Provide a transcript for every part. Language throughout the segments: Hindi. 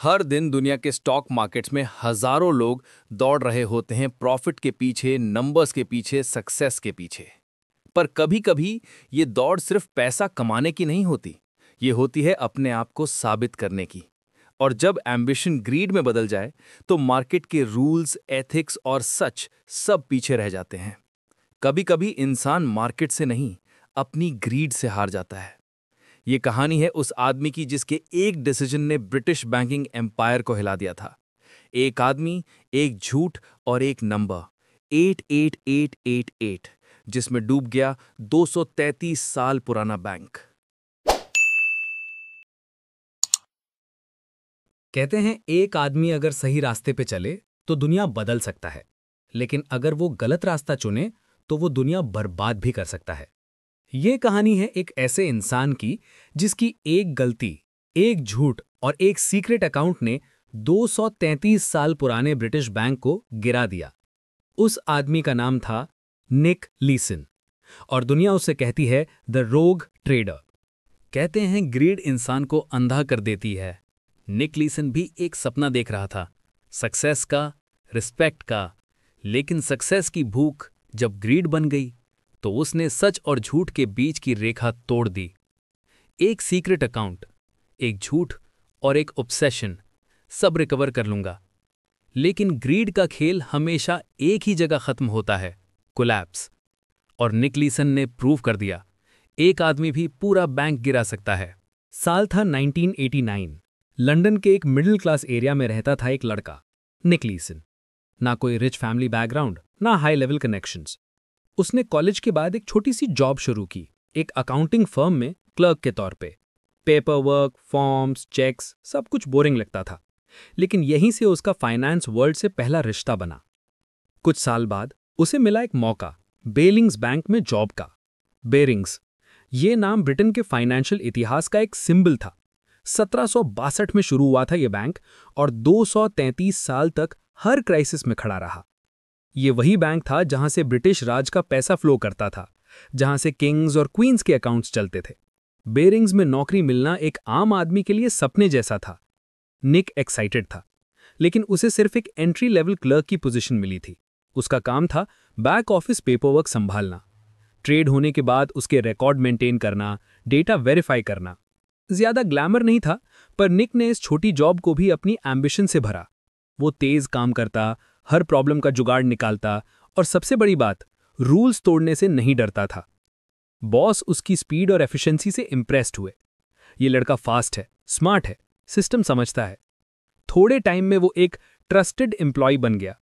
हर दिन दुनिया के स्टॉक मार्केट्स में हजारों लोग दौड़ रहे होते हैं प्रॉफिट के पीछे, नंबर्स के पीछे, सक्सेस के पीछे। पर कभी-कभी ये दौड़ सिर्फ पैसा कमाने की नहीं होती, ये होती है अपने आप को साबित करने की। और जब एम्बिशन ग्रीड में बदल जाए, तो मार्केट के रूल्स, एथिक्स और सच सब पीछे रह जाते हैं। कभी-कभी इंसान मार्केट से नहीं, अपनी ग्रीड से हार जाता है। ये कहानी है उस आदमी की जिसके एक डिसीजन ने ब्रिटिश बैंकिंग एम्पायर को हिला दिया था। एक आदमी, एक झूठ और एक नंबर 88888, जिसमें डूब गया 233 साल पुराना बैंक। कहते हैं एक आदमी अगर सही रास्ते पे चले तो दुनिया बदल सकता है, लेकिन अगर वो गलत रास्ता चुने तो वो दुनिया बर्बाद भी कर सकता है। ये कहानी है एक ऐसे इंसान की जिसकी एक गलती, एक झूठ और एक सीक्रेट अकाउंट ने 233 साल पुराने ब्रिटिश बैंक को गिरा दिया। उस आदमी का नाम था निक लीसन, और दुनिया उसे कहती है द रोग ट्रेडर। कहते हैं ग्रीड इंसान को अंधा कर देती है। निक लीसन भी एक सपना देख रहा था, सक्सेस का, रिस्पेक्ट का। लेकिन सक्सेस की भूख जब ग्रीड बन गई तो उसने सच और झूठ के बीच की रेखा तोड़ दी। एक सीक्रेट अकाउंट, एक झूठ और एक ऑब्सेशन, सब रिकवर कर लूंगा। लेकिन ग्रीड का खेल हमेशा एक ही जगह खत्म होता है, कोलैप्स। और निक लीसन ने प्रूव कर दिया, एक आदमी भी पूरा बैंक गिरा सकता है। साल था 1989। लंदन के एक मिडिल क्लास एरिया में रहता था एक लड़का, निक लीसन। ना कोई रिच फैमिली बैकग्राउंड, ना हाई लेवल कनेक्शंस। उसने कॉलेज के बाद एक छोटी सी जॉब शुरू की, एक अकाउंटिंग फर्म में क्लर्क के तौर पे। पेपर वर्क, फॉर्म्स, चेक्स, सब कुछ बोरिंग लगता था, लेकिन यहीं से उसका फाइनेंस वर्ल्ड से पहला रिश्ता बना। कुछ साल बाद उसे मिला एक मौका, बेरिंग्स बैंक में जॉब का। बेरिंग्स, ये नाम ब्रिटेन के फाइनेंशियल इतिहास का एक सिंबल था। 1762 में शुरू हुआ था ये बैंक और 233 साल तक हर क्राइसिस में खड़ा रहा। ये वही बैंक था जहां से ब्रिटिश राज का पैसा फ्लो करता था, जहां से किंग्स और क्वींस के अकाउंट्स चलते थे। बेरिंग्स में नौकरी मिलना एक आम आदमी के लिए सपने जैसा था। निक एक्साइटेड था, लेकिन उसे सिर्फ एक एंट्री लेवल क्लर्क की पोजीशन मिली थी। उसका काम था बैक ऑफिस पेपरवर्क संभालना, ट्रेड होने के बाद उसके रिकॉर्ड मेंटेन करना, डेटा वेरीफाई करना। ज्यादा ग्लैमर नहीं था, पर निक ने इस छोटी जॉब को भी अपनी एम्बिशन से भरा। वो तेज काम करता, हर प्रॉब्लम का जुगाड़ निकालता, और सबसे बड़ी बात, रूल्स तोड़ने से नहीं डरता था। बॉस उसकी स्पीड और एफिशिएंसी से इंप्रेस्ड हुए। ये लड़का फास्ट है, स्मार्ट है, सिस्टम समझता है। थोड़े टाइम में वो एक ट्रस्टेड एम्प्लॉय बन गया,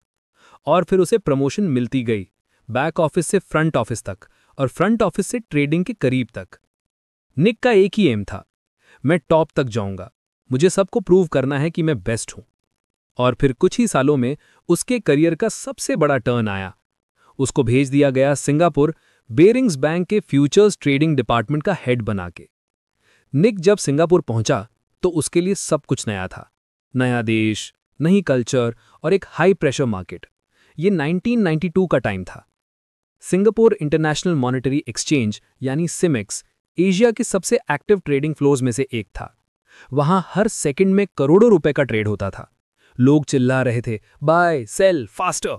और फिर उसे प्रमोशन मिलती गई, बैक ऑफिस से फ्रंट ऑफिस तक, और फ्रंट ऑफिस से ट्रेडिंग के करीब तक। निक का एक ही एम था, मैं टॉप तक जाऊंगा, मुझे सबको प्रूव करना है कि मैं बेस्ट हूं। और फिर कुछ ही सालों में उसके करियर का सबसे बड़ा टर्न आया। उसको भेज दिया गया सिंगापुर, बेरिंग्स बैंक के फ्यूचर्स ट्रेडिंग डिपार्टमेंट का हेड बना के। निक जब सिंगापुर पहुंचा तो उसके लिए सब कुछ नया था। नया देश, नई कल्चर और एक हाई प्रेशर मार्केट। ये 1992 का टाइम था। सिंगापुर इंटरनेशनल मॉनेटरी एक्सचेंज यानी सिमेक्स एशिया के सबसे एक्टिव ट्रेडिंग फ्लोज में से एक था। वहां हर सेकंड में करोड़ों रुपए का ट्रेड होता था। लोग चिल्ला रहे थे, बाय, सेल, फास्टर।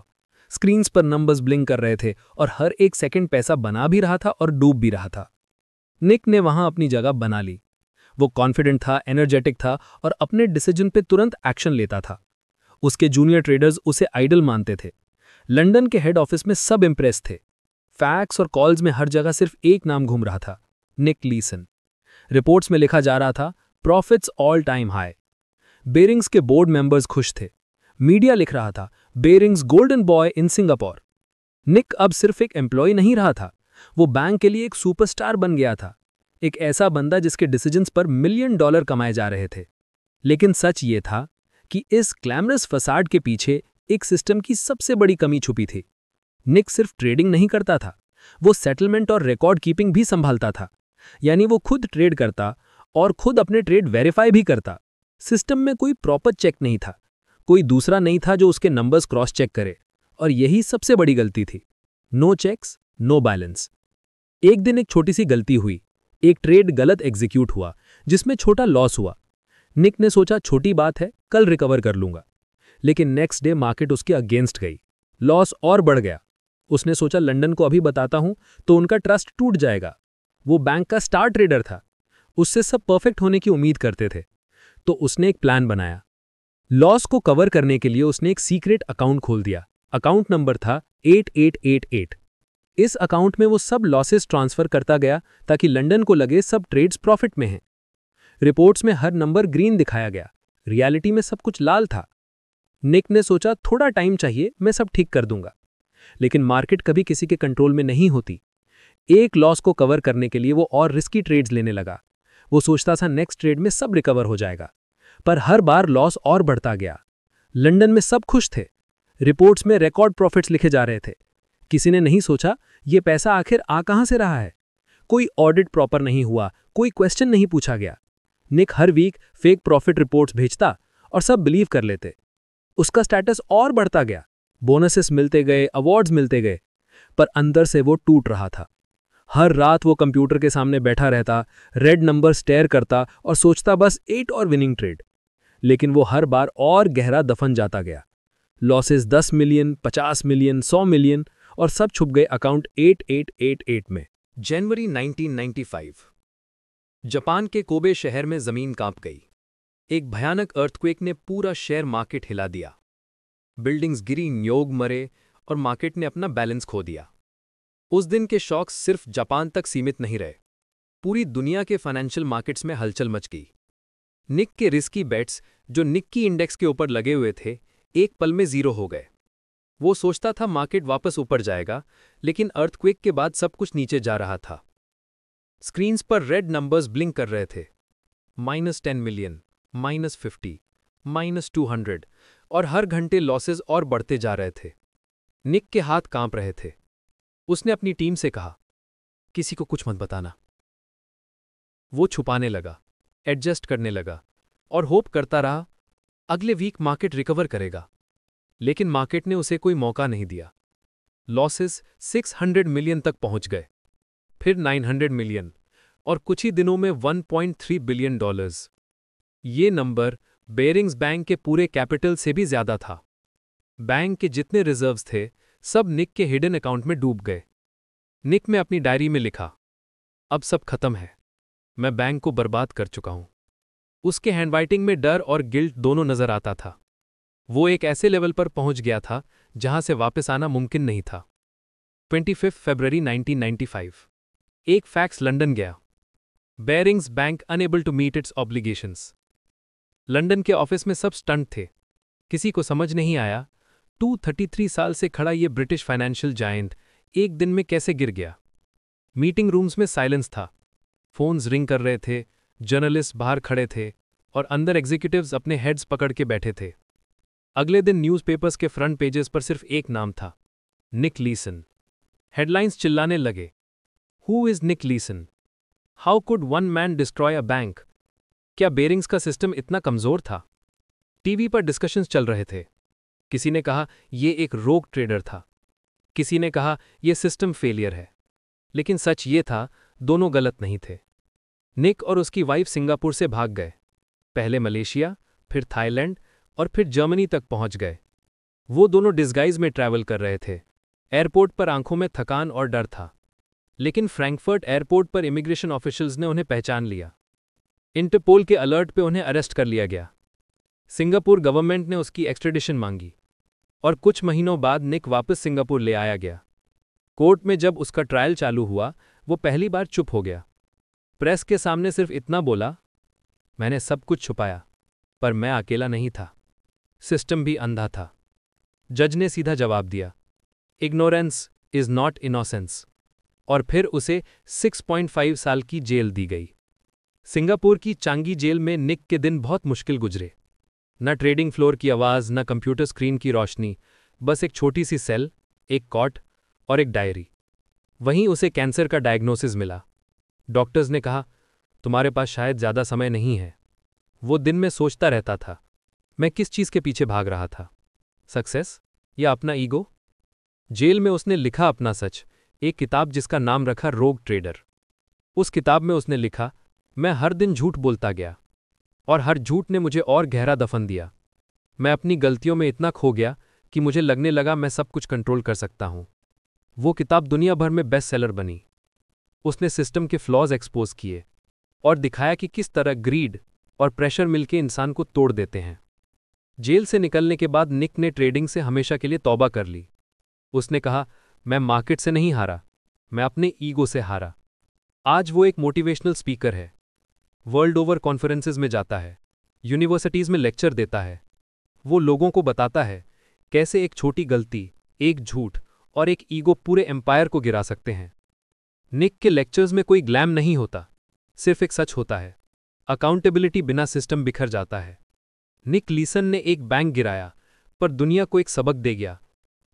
स्क्रीन्स पर नंबर्स ब्लिंक कर रहे थे और हर एक सेकंड पैसा बना भी रहा था और डूब भी रहा था। निक ने वहां अपनी जगह बना ली। वो कॉन्फिडेंट था, एनर्जेटिक था और अपने डिसीजन पे तुरंत एक्शन लेता था। उसके जूनियर ट्रेडर्स उसे आइडल मानते थे। लंदन के हेड ऑफिस में सब इंप्रेस थे। फैक्स और कॉल्स में हर जगह सिर्फ एक नाम घूम रहा था, निक लीसन। रिपोर्ट्स में लिखा जा रहा था, profits all time high. Barings के बोर्ड मेंबर्स खुश थे। मीडिया लिख रहा था, Barings golden boy in Singapore. Nick अब सिर्फ एक एम्प्लॉय नहीं रहा था, वो बैंक के लिए एक सुपरस्टार बन गया था। एक ऐसा बंदा जिसके डिसीजंस पर $1 मिलियन कमाए जा रहे थे। लेकिन सच ये था कि इस ग्लैमरस फसाड के पीछे एक सिस्टम की सबसे बड़ी कमी छुपी थी। निक सिर्फ ट्रेडिंग नहीं करता था, वो सेटलमेंट और रिकॉर्ड कीपिंग भी संभालता था। यानी वो खुद ट्रेड करता और खुद अपने ट्रेड वेरीफाई भी करता। सिस्टम में कोई प्रॉपर चेक नहीं था, कोई दूसरा नहीं था जो उसके नंबर्स क्रॉस चेक करे। और यही सबसे बड़ी गलती थी, नो चेक्स, नो बैलेंस। एक दिन एक छोटी सी गलती हुई, एक ट्रेड गलत एग्जीक्यूट हुआ जिसमें छोटा लॉस हुआ। निक ने सोचा छोटी बात है, कल रिकवर कर लूंगा। लेकिन नेक्स्ट डे मार्केट उसके अगेंस्ट गई, लॉस और बढ़ गया। उसने सोचा लंदन को अभी बताता हूं तो उनका ट्रस्ट टूट जाएगा। वो बैंक का स्टार ट्रेडर था, उससे सब परफेक्ट होने की उम्मीद करते थे। तो उसने एक प्लान बनाया। लॉस को कवर करने के लिए उसने एक सीक्रेट अकाउंट खोल दिया। अकाउंट नंबर था 8888। इस अकाउंट में वो सब लॉसेस ट्रांसफर करता गया ताकि लंदन को लगे सब ट्रेड्स प्रॉफिट में हैं। रिपोर्ट्स में हर नंबर ग्रीन दिखाया गया, रियलिटी में सब कुछ लाल था। निक ने सोचा थोड़ा टाइम चाहिए, मैं सब ठीक कर दूंगा। लेकिन मार्केट कभी किसी के कंट्रोल में नहीं होती। एक लॉस को कवर करने के लिए वो और रिस्की ट्रेड्स लेने लगा। वो सोचता था नेक्स्ट ट्रेड में सब रिकवर हो जाएगा, पर हर बार लॉस और बढ़ता गया। लंदन में सब खुश थे, रिपोर्ट्स में रिकॉर्ड प्रॉफिट्स लिखे जा रहे थे। किसी ने नहीं सोचा ये पैसा आखिर आ कहां से रहा है। कोई ऑडिट प्रॉपर नहीं हुआ, कोई क्वेश्चन नहीं पूछा गया। निक हर वीक फेक प्रॉफिट रिपोर्ट्स भेजता और सब बिलीव कर लेते। उसका स्टेटस और बढ़ता गया, बोनसेस मिलते गए, अवार्ड्स मिलते गए, पर अंदर से वो टूट रहा था। हर रात वो कंप्यूटर के सामने बैठा रहता, रेड नंबर स्टेयर करता और सोचता बस 8 और विनिंग ट्रेड। लेकिन वो हर बार और गहरा दफन जाता गया। लॉसेस 10 मिलियन, 50 मिलियन, 100 मिलियन और सब छुप गए अकाउंट 8888 में। जनवरी 1995। जापान के कोबे शहर में जमीन कांप गई। एक भयानक अर्थक्वेक ने पूरा शेयर मार्केट हिला दिया। बिल्डिंग्स गिरी, न्योग मरे और मार्केट ने अपना बैलेंस खो दिया। उस दिन के शॉक्स सिर्फ जापान तक सीमित नहीं रहे, पूरी दुनिया के फाइनेंशियल मार्केट्स में हलचल मच गई। निक के रिस्की बेट्स जो निक्की इंडेक्स के ऊपर लगे हुए थे, एक पल में जीरो हो गए। वो सोचता था मार्केट वापस ऊपर जाएगा, लेकिन अर्थक्वेक के बाद सब कुछ नीचे जा रहा था। स्क्रीन्स पर रेड नंबर्स ब्लिंक कर रहे थे, -10 मिलियन, -50, -200 और हर घंटे लॉसेस और बढ़ते जा रहे थे। निक के हाथ कांप रहे थे। उसने अपनी टीम से कहा, किसी को कुछ मत बताना। वो छुपाने लगा, एडजस्ट करने लगा और होप करता रहा अगले वीक मार्केट रिकवर करेगा। लेकिन मार्केट ने उसे कोई मौका नहीं दिया। लॉसेस 600 मिलियन तक पहुंच गए, फिर 900 मिलियन और कुछ ही दिनों में $1.3 बिलियन। ये नंबर बेरिंग्स बैंक के पूरे कैपिटल से भी ज्यादा था। बैंक के जितने रिजर्व्स थे सब निक के हिडन अकाउंट में डूब गए। निक ने अपनी डायरी में लिखा, अब सब खत्म है, मैं बैंक को बर्बाद कर चुका हूं। उसके हैंडराइटिंग में डर और गिल्ट दोनों नजर आता था। वो एक ऐसे लेवल पर पहुंच गया था जहां से वापस आना मुमकिन नहीं था। 25 फरवरी 1995। एक फैक्स लंदन गया। Barings bank unable to meet its obligations. London के ऑफिस में सब स्टंट थे। किसी को समझ नहीं आया 233 साल से खड़ा ये ब्रिटिश फाइनेंशियल जायंट एक दिन में कैसे गिर गया। मीटिंग रूम्स में साइलेंस था, फोन्स रिंग कर रहे थे, जर्नलिस्ट बाहर खड़े थे और अंदर एग्जीक्यूटिव्स अपने हेड्स पकड़ के बैठे थे। अगले दिन न्यूज़पेपर्स के फ्रंट पेजेस पर सिर्फ एक नाम था, निक लीसन। हेडलाइंस चिल्लाने लगे, who is Nick Leeson? How could one man destroy a bank? क्या बेरिंग्स का सिस्टम इतना कमजोर था? टीवी पर डिस्कशंस चल रहे थे। किसी ने कहा ये एक रोग ट्रेडर था, किसी ने कहा यह सिस्टम फेलियर है। लेकिन सच ये था, दोनों गलत नहीं थे। निक और उसकी वाइफ सिंगापुर से भाग गए, पहले मलेशिया, फिर थाईलैंड और फिर जर्मनी तक पहुंच गए। वो दोनों डिस्गाइज में ट्रैवल कर रहे थे। एयरपोर्ट पर आंखों में थकान और डर था, लेकिन फ्रैंकफर्ट एयरपोर्ट पर इमिग्रेशन ऑफिशियल्स ने उन्हें पहचान लिया। इंटरपोल के अलर्ट पे उन्हें अरेस्ट कर लिया गया। सिंगापुर गवर्नमेंट ने उसकी एक्सट्रेडिशन मांगी और कुछ महीनों बाद निक वापस सिंगापुर ले आया गया। कोर्ट में जब उसका ट्रायल चालू हुआ, वो पहली बार चुप हो गया। प्रेस के सामने सिर्फ इतना बोला, मैंने सब कुछ छुपाया, पर मैं अकेला नहीं था, सिस्टम भी अंधा था। जज ने सीधा जवाब दिया, इग्नोरेंस इज नॉट इनोसेंस, और फिर उसे 6.5 साल की जेल दी गई। सिंगापुर की चांगी जेल में निक के दिन बहुत मुश्किल गुजरे। न ट्रेडिंग फ्लोर की आवाज़, न कंप्यूटर स्क्रीन की रोशनी, बस एक छोटी सी सेल, एक कॉट और एक डायरी। वहीं उसे कैंसर का डायग्नोसिस मिला। डॉक्टर्स ने कहा, तुम्हारे पास शायद ज़्यादा समय नहीं है। वो दिन में सोचता रहता था, मैं किस चीज़ के पीछे भाग रहा था, सक्सेस या अपना ईगो? जेल में उसने लिखा अपना सच, एक किताब जिसका नाम रखा रोग ट्रेडर। उस किताब में उसने लिखा, मैं हर दिन झूठ बोलता गया, और हर झूठ ने मुझे और गहरा दफन दिया। मैं अपनी गलतियों में इतना खो गया कि मुझे लगने लगा मैं सब कुछ कंट्रोल कर सकता हूं। वो किताब दुनिया भर में बेस्ट सेलर बनी। उसने सिस्टम के फ्लॉज एक्सपोज किए और दिखाया कि किस तरह ग्रीड और प्रेशर मिलके इंसान को तोड़ देते हैं। जेल से निकलने के बाद निक ने ट्रेडिंग से हमेशा के लिए तौबा कर ली। उसने कहा, मैं मार्केट से नहीं हारा, मैं अपने ईगो से हारा। आज वो एक मोटिवेशनल स्पीकर है, वर्ल्ड ओवर कॉन्फ्रेंसेस में जाता है, यूनिवर्सिटीज में लेक्चर देता है। वो लोगों को बताता है कैसे एक छोटी गलती, एक झूठ और एक ईगो पूरे एम्पायर को गिरा सकते हैं। निक के लेक्चर्स में कोई ग्लैम नहीं होता, सिर्फ एक सच होता है। अकाउंटेबिलिटी बिना सिस्टम बिखर जाता है। निक लीसन ने एक बैंक गिराया, पर दुनिया को एक सबक दे गया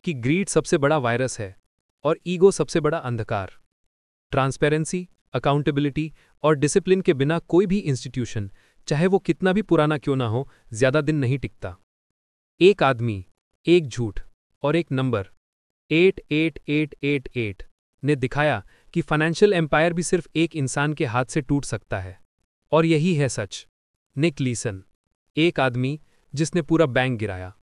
कि ग्रीड सबसे बड़ा वायरस है और ईगो सबसे बड़ा अंधकार। ट्रांसपेरेंसी, अकाउंटेबिलिटी और डिसिप्लिन के बिना कोई भी इंस्टीट्यूशन, चाहे वो कितना भी पुराना क्यों ना हो, ज्यादा दिन नहीं टिकता। एक आदमी, एक झूठ और एक नंबर 88888 ने दिखाया कि फाइनेंशियल एम्पायर भी सिर्फ एक इंसान के हाथ से टूट सकता है। और यही है सच। निक लीसन, एक आदमी जिसने पूरा बैंक गिराया।